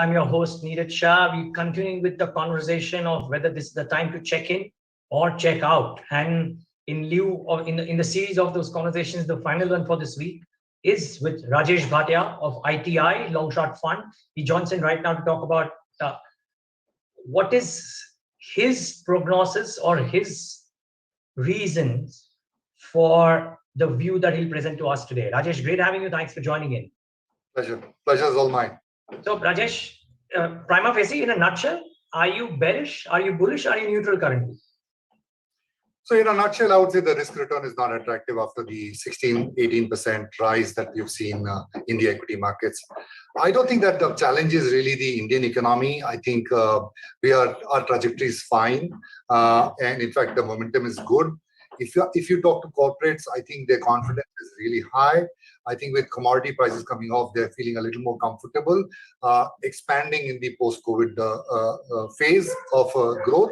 I'm your host, Niraj Shah. We're continuing with the conversation of whether this is the time to check in or check out. And in lieu of in the series of those conversations, the final one for this week is with Rajesh Bhatia of ITI Long Short Fund. He joins in right now to talk about what is his prognosis or his reasons for the view that he'll present to us today. Rajesh, great having you. Thanks for joining in. Pleasure. Pleasure is all mine. So, Rajesh, prima facie, in a nutshell, are you bearish? Are you bullish? Are you neutral currently? So, in a nutshell, I would say the risk return is not attractive after the 16-18% rise that we've seen in the equity markets. I don't think that the challenge is really the Indian economy. I think our trajectory is fine, and in fact, the momentum is good. If you talk to corporates, I think their confidence is really high. I think with commodity prices coming off, they're feeling a little more comfortable, expanding in the post-COVID phase of growth.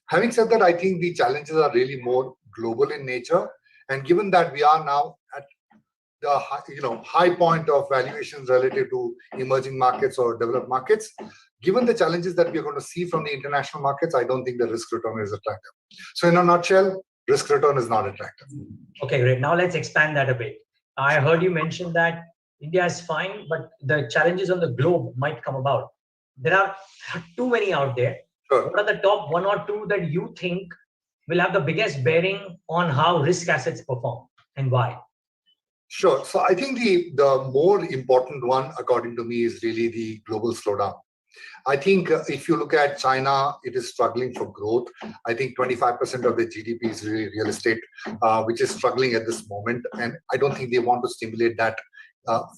Having said that, I think the challenges are really more global in nature. And given that we are now at the high point of valuations relative to emerging markets or developed markets, given the challenges that we're going to see from the international markets, I don't think the risk return is attractive. So in a nutshell, risk return is not attractive. Okay, great. Now let's expand that a bit. I heard you mention that India is fine, but the challenges on the globe might come about. There are too many out there. Sure. What are the top one or two that you think will have the biggest bearing on how risk assets perform and why? Sure. So I think the more important one, according to me, is really the global slowdown. I think if you look at China, it is struggling for growth. I think 25% of the GDP is really real estate, which is struggling at this moment. And I don't think they want to stimulate that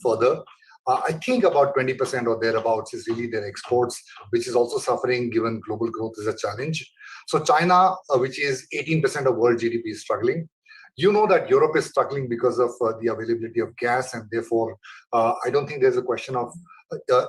further. I think about 20% or thereabouts is really their exports, which is also suffering given global growth is a challenge. So China, which is 18% of world GDP, is struggling. You know that Europe is struggling because of the availability of gas, and therefore, I don't think there's a question of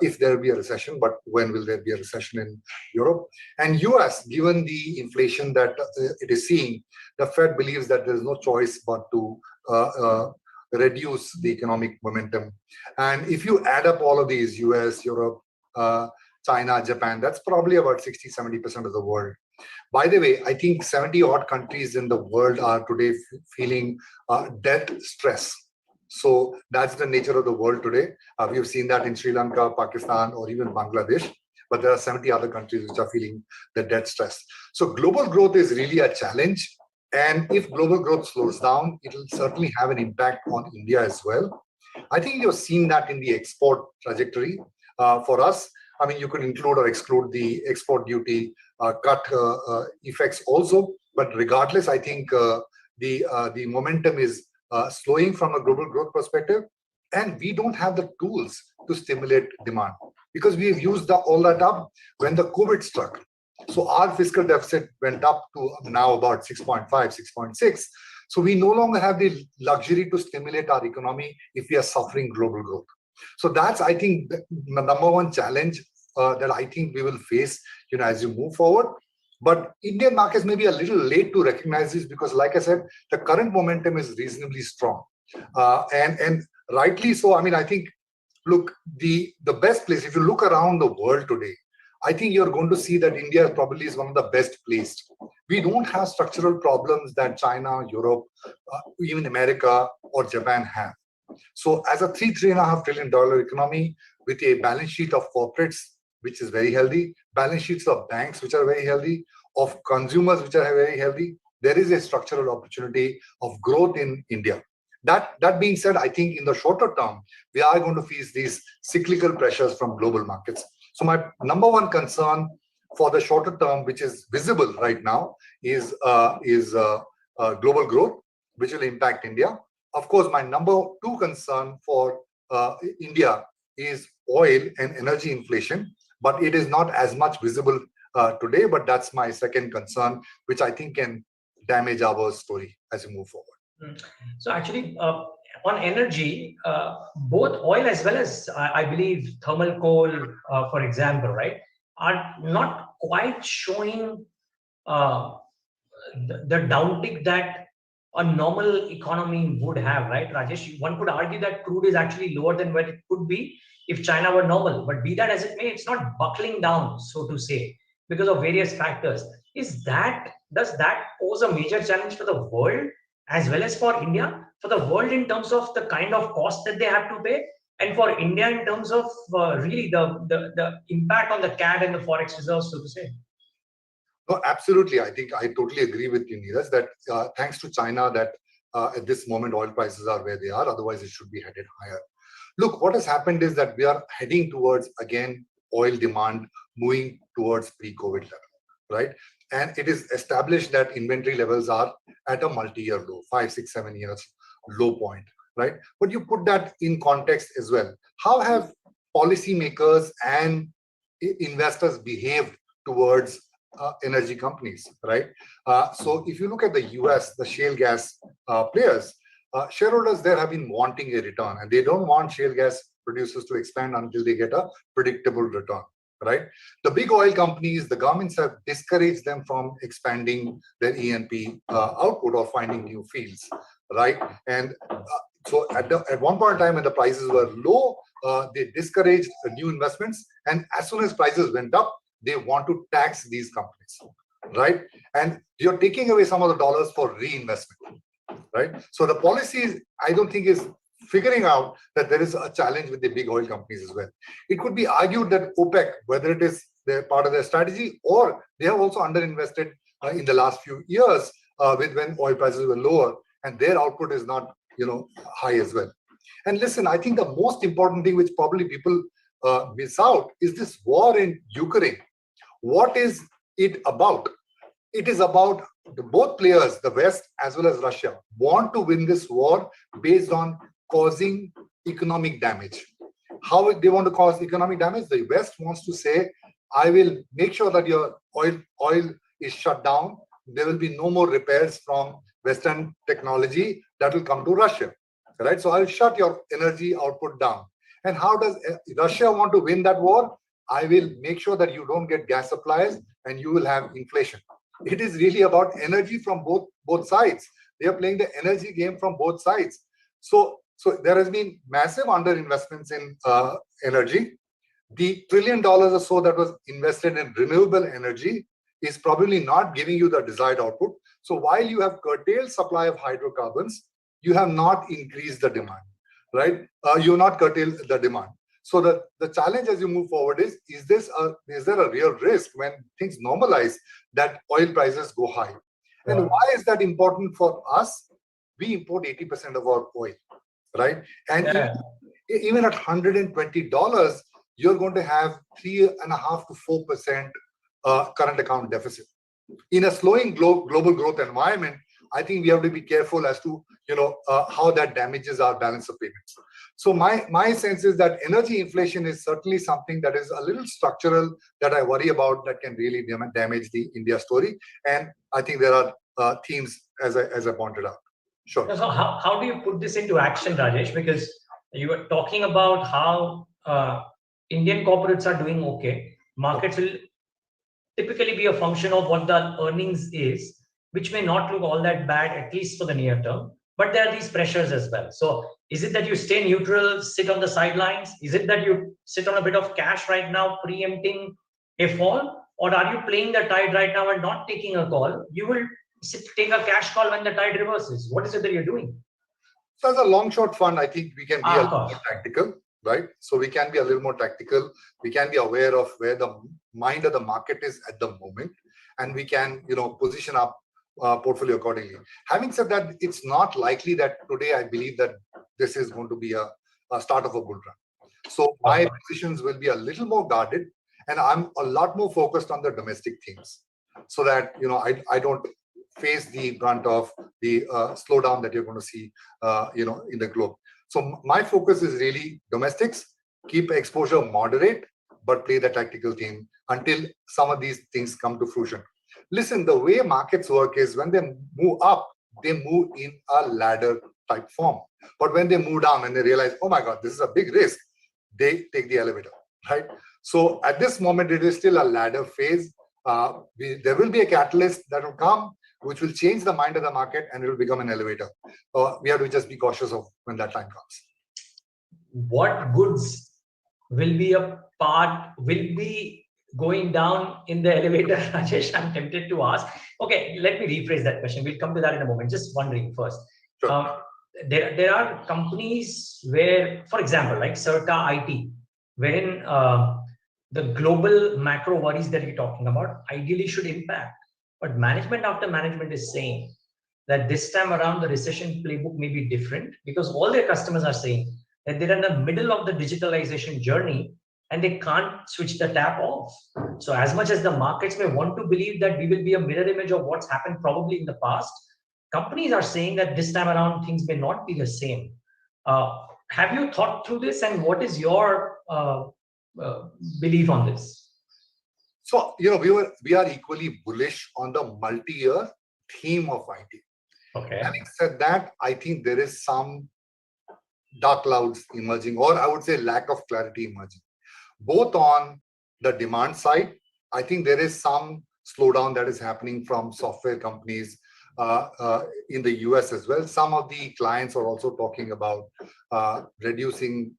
if there will be a recession, but when will there be a recession in Europe? And US, given the inflation that it is seeing, the Fed believes that there is no choice but to reduce the economic momentum. And if you add up all of these, US, Europe, China, Japan, that's probably about 60-70% of the world. By the way, I think 70 odd countries in the world are today feeling debt stress. So that's the nature of the world today. We've seen that in Sri Lanka, Pakistan, or even Bangladesh. But there are 70 other countries which are feeling the debt stress. So global growth is really a challenge. And if global growth slows down, it will certainly have an impact on India as well. I think you've seen that in the export trajectory. For us, I mean, you could include or exclude the export duty cut effects also. But regardless, I think the momentum is slowing from a global growth perspective. And we don't have the tools to stimulate demand because we've used all that up when the COVID struck. So our fiscal deficit went up to now about 6.5, 6.6. So we no longer have the luxury to stimulate our economy if we are suffering global growth. So that's, I think, the number one challenge that I think we will face, as you move forward. But Indian markets may be a little late to recognize this because, like I said, the current momentum is reasonably strong. And rightly so. I mean, I think, look, the best place, if you look around the world today, I think you're going to see that India probably is one of the best placed. We don't have structural problems that China, Europe, even America or Japan have. So as a $3.5 trillion economy with a balance sheet of corporates, which is very healthy, balance sheets of banks, which are very healthy, of consumers, which are very healthy, there is a structural opportunity of growth in India. That being said, I think in the shorter term, we are going to face these cyclical pressures from global markets. So my number one concern for the shorter term, which is visible right now, is global growth, which will impact India. Of course, my number two concern for India is oil and energy inflation, but it is not as much visible today. But that's my second concern, which I think can damage our story as we move forward. So actually, on energy, both oil as well as I believe thermal coal, for example, right, are not quite showing the downtick that a normal economy would have, right, Rajesh? One could argue that crude is actually lower than what it could be if China were normal. But be that as it may, it's not buckling down, so to say, because of various factors. Does that pose a major challenge for the world as well as for India? For the world in terms of the kind of cost that they have to pay, and for India in terms of really the impact on the CAD and the forex reserves, so to say. No, absolutely. I think I totally agree with you, Neeraj, that thanks to China that at this moment oil prices are where they are. Otherwise, it should be headed higher. Look, what has happened is that we are heading towards, again, oil demand moving towards pre-COVID level, right? And it is established that inventory levels are at a multi-year low, 5, 6, 7 years low point, right? But you put that in context as well. How have policymakers and investors behaved towards energy companies, right? So if you look at the US, the shale gas players, shareholders there have been wanting a return, and they don't want shale gas producers to expand until they get a predictable return, right? The big oil companies, the governments have discouraged them from expanding their E&P output or finding new fields, right? And so at one point in time when the prices were low, they discouraged new investments, and as soon as prices went up, they want to tax these companies, right? And you're taking away some of the dollars for reinvestment, right? So the policy, I don't think, is figuring out that there is a challenge with the big oil companies as well. It could be argued that OPEC, whether it is their part of their strategy or they have also underinvested in the last few years with when oil prices were lower, and their output is not, high as well. And listen, I think the most important thing which probably people miss out is this war in Ukraine. What is it about? It is about both players, the West as well as Russia, want to win this war based on causing economic damage. How they want to cause economic damage? The West wants to say, I will make sure that your oil is shut down. There will be no more repairs from Western technology that will come to Russia, right? So I'll shut your energy output down. And how does Russia want to win that war? I will make sure that you don't get gas supplies and you will have inflation. It is really about energy from both sides. They are playing the energy game from both sides. So there has been massive underinvestments in energy. The $1 trillion or so that was invested in renewable energy is probably not giving you the desired output. So while you have curtailed supply of hydrocarbons, you have not increased the demand, right? You have not curtailed the demand. So the challenge as you move forward is there a real risk when things normalize that oil prices go high? And why is that important for us? We import 80% of our oil, right? And even at $120, you're going to have 3.5 to 4% current account deficit. In a slowing global growth environment, I think we have to be careful as to how that damages our balance of payments. So my sense is that energy inflation is certainly something that is a little structural that I worry about, that can really damage the India story. And I think there are themes as I pointed out. Sure. So how do you put this into action, Rajesh? Because you were talking about how Indian corporates are doing okay. Markets will typically be a function of what the earnings is, which may not look all that bad, at least for the near term. But there are these pressures as well. So is it that you stay neutral, sit on the sidelines? Is it that you sit on a bit of cash right now, preempting a fall? Or are you playing the tide right now and not taking a call? You will take a cash call when the tide reverses. What is it that you're doing? So as a long short fund, I think we can be a little more tactical, right? So we can be a little more tactical. We can be aware of where the mind of the market is at the moment, and we can, position up portfolio accordingly. Having said that, it's not likely that today I believe that this is going to be a start of a bull run. So my positions will be a little more guarded, and I'm a lot more focused on the domestic themes, so that I don't face the brunt of the slowdown that you're going to see in the globe. So my focus is really domestics, keep exposure moderate, but play the tactical game until some of these things come to fruition. Listen, the way markets work is when they move up, they move in a ladder type form. But when they move down and they realize, oh my God, this is a big risk, they take the elevator, right? So at this moment, it is still a ladder phase. There will be a catalyst that will come, which will change the mind of the market, and it will become an elevator. We have to just be cautious of when that time comes. What goods will be a part, will be going down in the elevator? Rajesh, I'm tempted to ask. Okay, let me rephrase that question. We'll come to that in a moment. Just wondering first. Sure. There are companies where, for example, like Certa IT, wherein the global macro worries that you're talking about ideally should impact. But management after management is saying that this time around the recession playbook may be different because all their customers are saying that they're in the middle of the digitalization journey and they can't switch the tap off. So as much as the markets may want to believe that we will be a mirror image of what's happened probably in the past, companies are saying that this time around things may not be the same. Have you thought through this, and what is your belief on this? So, we are equally bullish on the multi-year theme of IT. Okay. Having said that, I think there is some dark clouds emerging, or I would say lack of clarity emerging, both on the demand side. I think there is some slowdown that is happening from software companies in the US as well. Some of the clients are also talking about reducing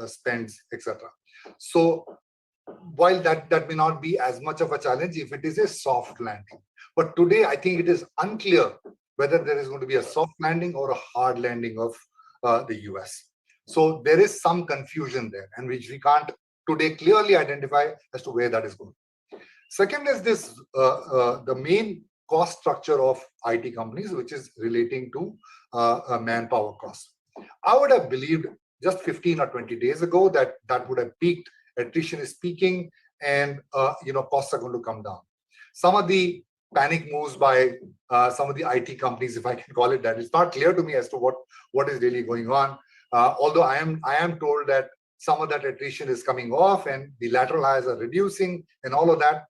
spends, etc. So while that may not be as much of a challenge if it is a soft landing, but today I think it is unclear whether there is going to be a soft landing or a hard landing of the US. So there is some confusion there, and which we can't today clearly identify as to where that is going. Second is this the main cost structure of IT companies, which is relating to manpower costs. I would have believed just 15 or 20 days ago that would have peaked, attrition is peaking, and costs are going to come down. Some of the panic moves by some of the IT companies, if I can call it that, it's not clear to me as to what is really going on. Although I am told that some of that attrition is coming off and the lateral hires are reducing and all of that.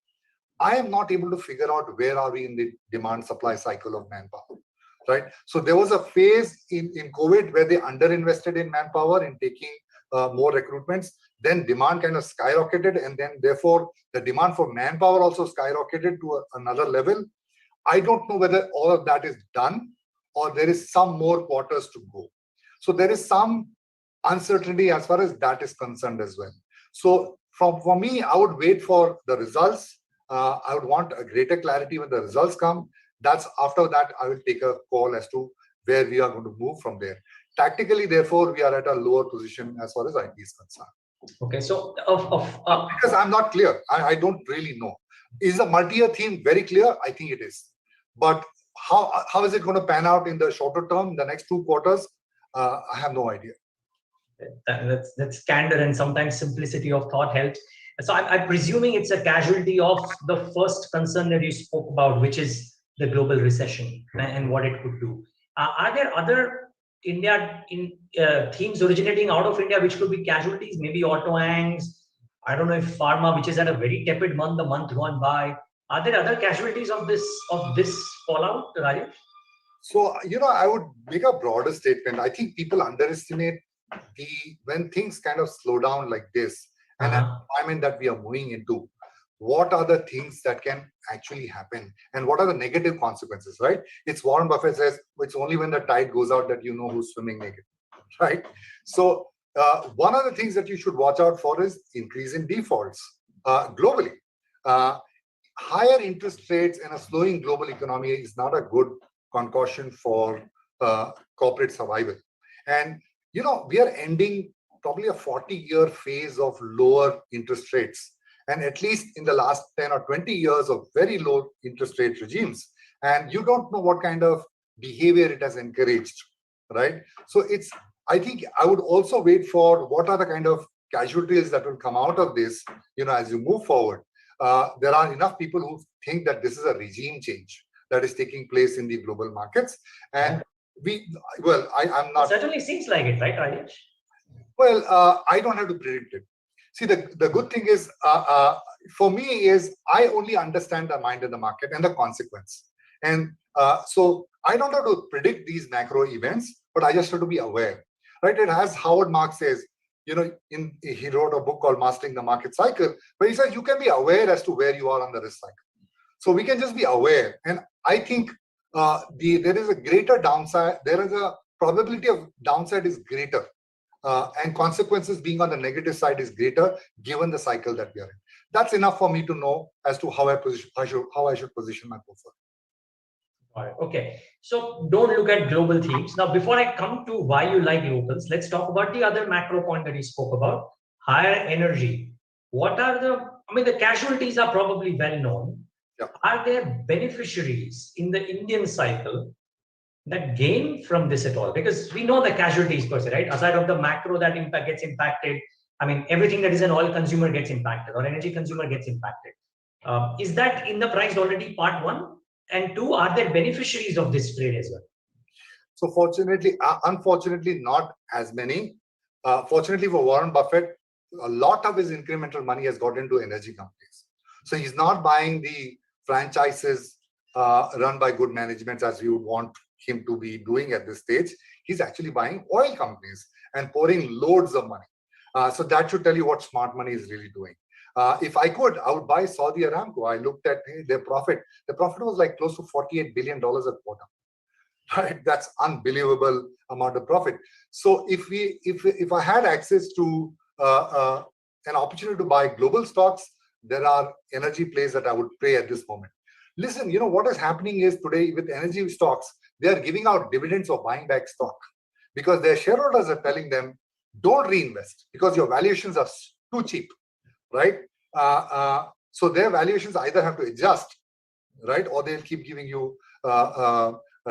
I am not able to figure out where are we in the demand supply cycle of manpower, right? So there was a phase in COVID where they underinvested in manpower in taking more recruitments. Then demand kind of skyrocketed, and then therefore the demand for manpower also skyrocketed to another level. I don't know whether all of that is done or there is some more quarters to go. So there is some uncertainty as far as that is concerned as well. So for me, I would wait for the results. I would want a greater clarity when the results come. That's after that, I will take a call as to where we are going to move from there. Tactically, therefore, we are at a lower position as far as IT is concerned. Okay, so because I'm not clear, I don't really know. Is the multi-year theme very clear? I think it is. But how is it going to pan out in the shorter term, the next 2 quarters? I have no idea. That's candor, and sometimes simplicity of thought helps. So I'm presuming it's a casualty of the first concern that you spoke about, which is the global recession and what it could do. Are there other themes originating out of India which could be casualties? Maybe auto angs. I don't know if pharma, which is at a very tepid month, the month gone by. Are there other casualties of this fallout, Rajesh? So I would make a broader statement. I think people underestimate when things kind of slow down like this, and an environment that we are moving into, what are the things that can actually happen and what are the negative consequences, right? It's Warren Buffett says, it's only when the tide goes out that you know who's swimming naked, right? So one of the things that you should watch out for is increase in defaults globally. Higher interest rates and a slowing global economy is not a good concoction for corporate survival. And we are ending probably a 40-year phase of lower interest rates, and at least in the last 10 or 20 years of very low interest rate regimes. And you don't know what kind of behavior it has encouraged, right? So I think I would also wait for what are the kind of casualties that will come out of this, as you move forward. There are enough people who think that this is a regime change that is taking place in the global markets. And I'm not. It certainly seems like it, right, Rajesh? Well, I don't have to predict it. See, the good thing is, for me, is I only understand the mind of the market and the consequence. And so I don't have to predict these macro events, but I just have to be aware, right? And as Howard Marks says, he wrote a book called Mastering the Market Cycle, where he says you can be aware as to where you are on the risk cycle. So we can just be aware. And I think there is a greater downside. There is a probability of downside is greater and consequences being on the negative side is greater given the cycle that we are in. That's enough for me to know as to how I should position my portfolio. All right. Okay. So don't look at global themes. Now, before I come to why you like locals, let's talk about the other macro point that you spoke about, higher energy. What are the casualties are probably well known. Yeah. Are there beneficiaries in the Indian cycle that gain from this at all? Because we know the casualties per se, right? Aside of the macro that gets impacted, everything that is an oil consumer gets impacted or energy consumer gets impacted. Is that in the price already, part one? And two, are there beneficiaries of this trade as well? So fortunately, unfortunately, not as many. Fortunately for Warren Buffett, a lot of his incremental money has got into energy companies. So he's not buying the franchises run by good managements as we would want him to be doing at this stage. He's actually buying oil companies and pouring loads of money. So that should tell you what smart money is really doing. If I could, I would buy Saudi Aramco. I looked at their profit. The profit was like close to $48 billion a quarter. Right? That's unbelievable amount of profit. So if I had access to an opportunity to buy global stocks, there are energy plays that I would play at this moment. Listen, what is happening is today with energy stocks, they are giving out dividends or buying back stock because their shareholders are telling them, don't reinvest because your valuations are too cheap, right? So their valuations either have to adjust, right, or they'll keep giving you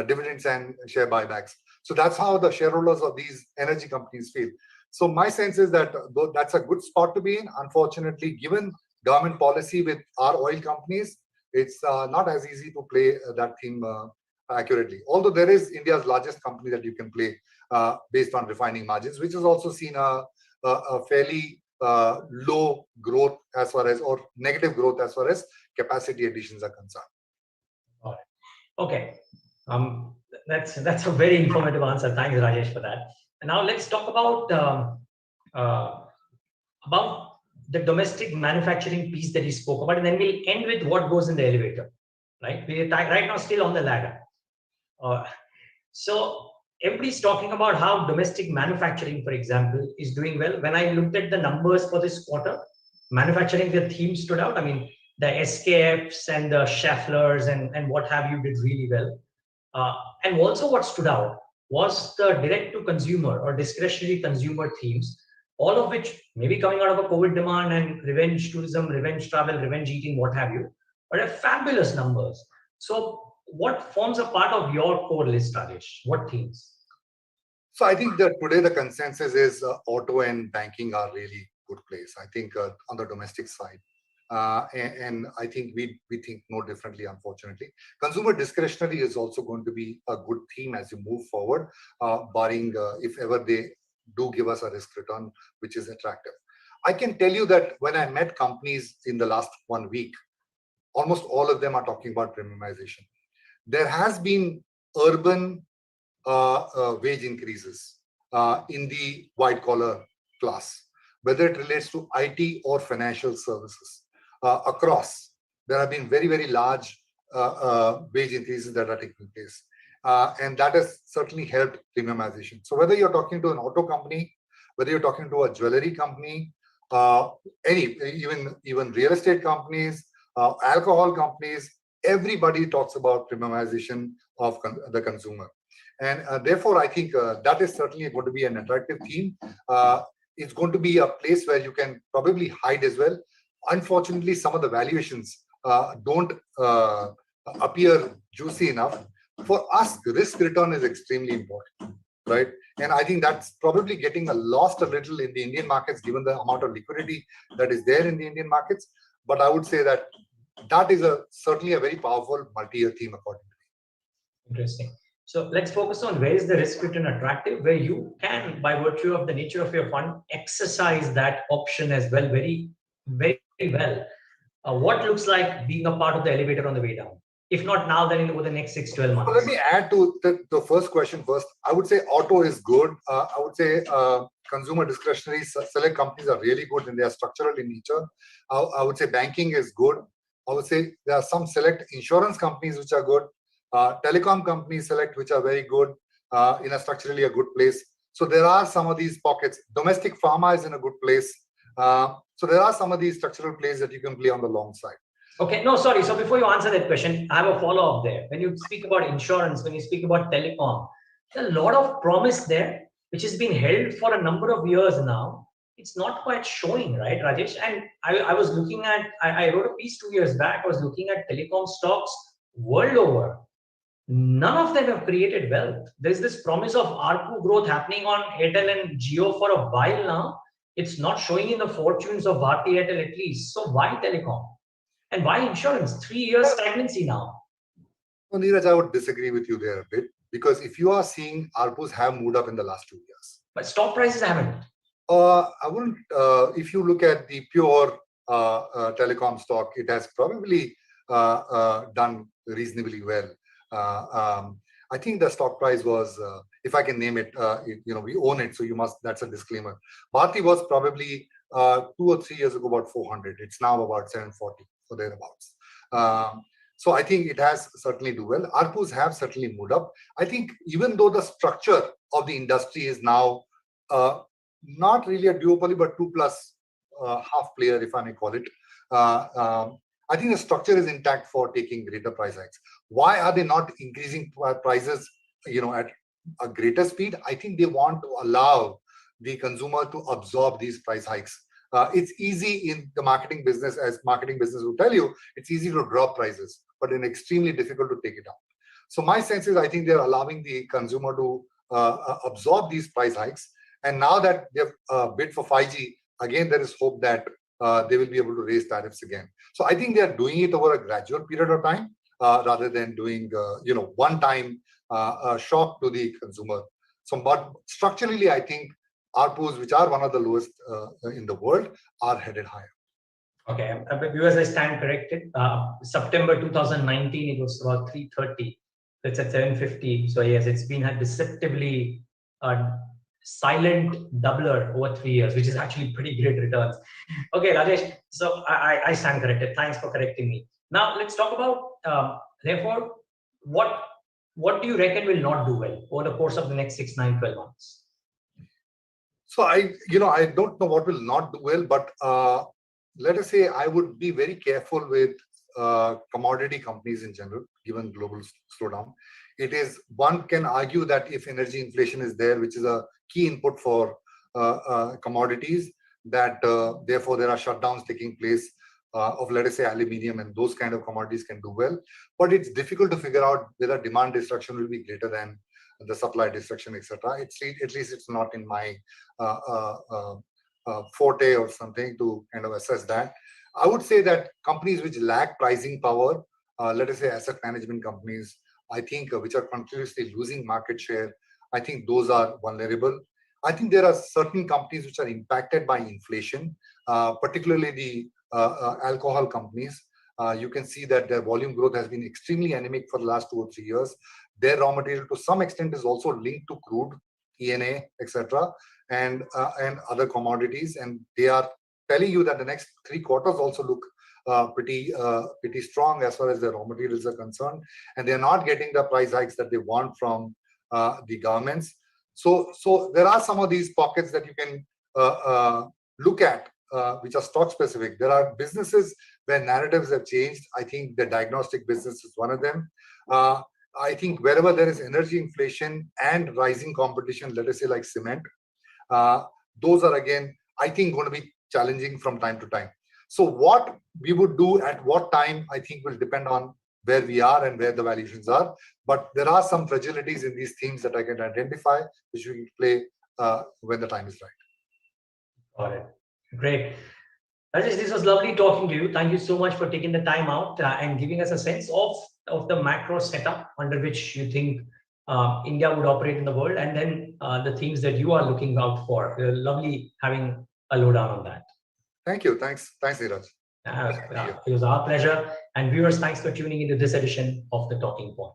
dividends and share buybacks. So that's how the shareholders of these energy companies feel. So my sense is that that's a good spot to be in. Unfortunately, given government policy with our oil companies, it's not as easy to play that theme accurately. Although there is India's largest company that you can play based on refining margins, which has also seen a fairly low growth as far as, or negative growth as far as capacity additions are concerned. All right. Okay. That's a very informative answer. Thanks, Rajesh, for that. And now let's talk about the domestic manufacturing piece that you spoke about, and then we'll end with what goes in the elevator. Right? We're right now still on the ladder. So everybody's talking about how domestic manufacturing, for example, is doing well. When I looked at the numbers for this quarter, manufacturing, the theme stood out. The SKFs and the Schaefflers and what have you did really well. And also what stood out was the direct-to-consumer or discretionary consumer themes, all of which may be coming out of a COVID demand and revenge tourism, revenge travel, revenge eating, what have you, but have fabulous numbers. So what forms a part of your core list, Rajesh? What themes? So I think that today the consensus is auto and banking are really good plays. I think on the domestic side. And I think we think no differently, unfortunately. Consumer discretionary is also going to be a good theme as you move forward, barring if ever they do give us a risk return, which is attractive. I can tell you that when I met companies in the last 1 week, almost all of them are talking about premiumization. There has been urban wage increases in the white collar class, whether it relates to IT or financial services. Across, there have been very, very large wage increases that are taking place. And that has certainly helped premiumization. So whether you're talking to an auto company, whether you're talking to a jewelry company, even real estate companies, alcohol companies, everybody talks about premiumization of the consumer. And therefore, I think that is certainly going to be an attractive theme. It's going to be a place where you can probably hide as well. Unfortunately, some of the valuations don't appear juicy enough. For us, risk return is extremely important, right? And I think that's probably getting lost a little in the Indian markets, given the amount of liquidity that is there in the Indian markets. But I would say that is certainly a very powerful multi-year theme, according to me. Interesting. So let's focus on where is the risk return attractive, where you can, by virtue of the nature of your fund, exercise that option as well, very, very well. What looks like being a part of the elevator on the way down? If not now, then over the next 6-12 months. So let me add to the first question first. I would say auto is good. I would say consumer discretionary select companies are really good and they are structural in nature. I would say banking is good. I would say there are some select insurance companies which are good. Telecom companies select which are very good in a structurally a good place. So there are some of these pockets. Domestic pharma is in a good place. So there are some of these structural plays that you can play on the long side. Okay, no, sorry. So before you answer that question, I have a follow-up there. When you speak about insurance, when you speak about telecom, there's a lot of promise there, which has been held for a number of years now. It's not quite showing, right, Rajesh? And I was looking at, I wrote a piece 2 years back. I was looking at telecom stocks world over. None of them have created wealth. There's this promise of ARPU growth happening on Airtel and Jio for a while now. It's not showing in the fortunes of Bharti Airtel at least. So why telecom? And why insurance? 3 years stagnancy now. Well, Neeraj, I would disagree with you there a bit, because if you are seeing ARPUs have moved up in the last 2 years. But stock prices haven't. I wouldn't, if you look at the pure telecom stock, it has probably done reasonably well. I think the stock price was, if I can name it, we own it, so you must, that's a disclaimer. Bharti was probably 2 or 3 years ago about 400. It's now about 740 or thereabouts. So I think it has certainly do well. ARPUs have certainly moved up. I think even though the structure of the industry is now not really a duopoly, but 2+ half player, if I may call it, I think the structure is intact for taking greater price hikes. Why are they not increasing prices, at a greater speed? I think they want to allow the consumer to absorb these price hikes. It's easy in the marketing business, as marketing business will tell you, it's easy to drop prices, but it's extremely difficult to take it down. So my sense is, I think they're allowing the consumer to absorb these price hikes. And now that they've bid for 5G, again, there is hope that they will be able to raise tariffs again. So I think they are doing it over a gradual period of time, rather than doing, one-time shock to the consumer. So, but structurally, I think ARPUs, which are one of the lowest in the world, are headed higher. Okay, viewers, I stand corrected. September 2019, it was about 330. It's at 750. So yes, it's been a deceptively silent doubler over 3 years, which is actually pretty great returns. Okay, Rajesh, so I stand corrected. Thanks for correcting me. Now let's talk about, therefore, what do you reckon will not do well over the course of the next 6, 9, 12 months? So I don't know what will not do well, but let us say I would be very careful with commodity companies in general, given global slowdown. It is, one can argue that if energy inflation is there, which is a key input for commodities, that therefore there are shutdowns taking place of, let us say, aluminium, and those kind of commodities can do well. But it's difficult to figure out whether demand destruction will be greater than the supply destruction, etc. At least it's not in my forte or something to kind of assess that. I would say that companies which lack pricing power, let us say asset management companies, I think which are continuously losing market share, I think those are vulnerable. I think there are certain companies which are impacted by inflation, particularly the alcohol companies. You can see that their volume growth has been extremely anemic for the last 2 or 3 years. Their raw material to some extent is also linked to crude, ENA, etc., and other commodities, and they are telling you that the next 3 quarters also look pretty strong as far as their raw materials are concerned, and they're not getting the price hikes that they want from the governments. So there are some of these pockets that you can look at, which are stock specific. There are businesses where narratives have changed. I think the diagnostic business is one of them. I think wherever there is energy inflation and rising competition, let us say like cement, those are again, I think, going to be challenging from time to time. So what we would do at what time, I think, will depend on where we are and where the valuations are. But there are some fragilities in these themes that I can identify, which we will play when the time is right. Got it. Great. Rajesh, this was lovely talking to you. Thank you so much for taking the time out and giving us a sense of the macro setup under which you think India would operate in the world, and then the things that you are looking out for. Lovely having a lowdown on that. Thank you. Thanks, Niraj. It was our pleasure. And viewers, thanks for tuning into this edition of The Talking Point.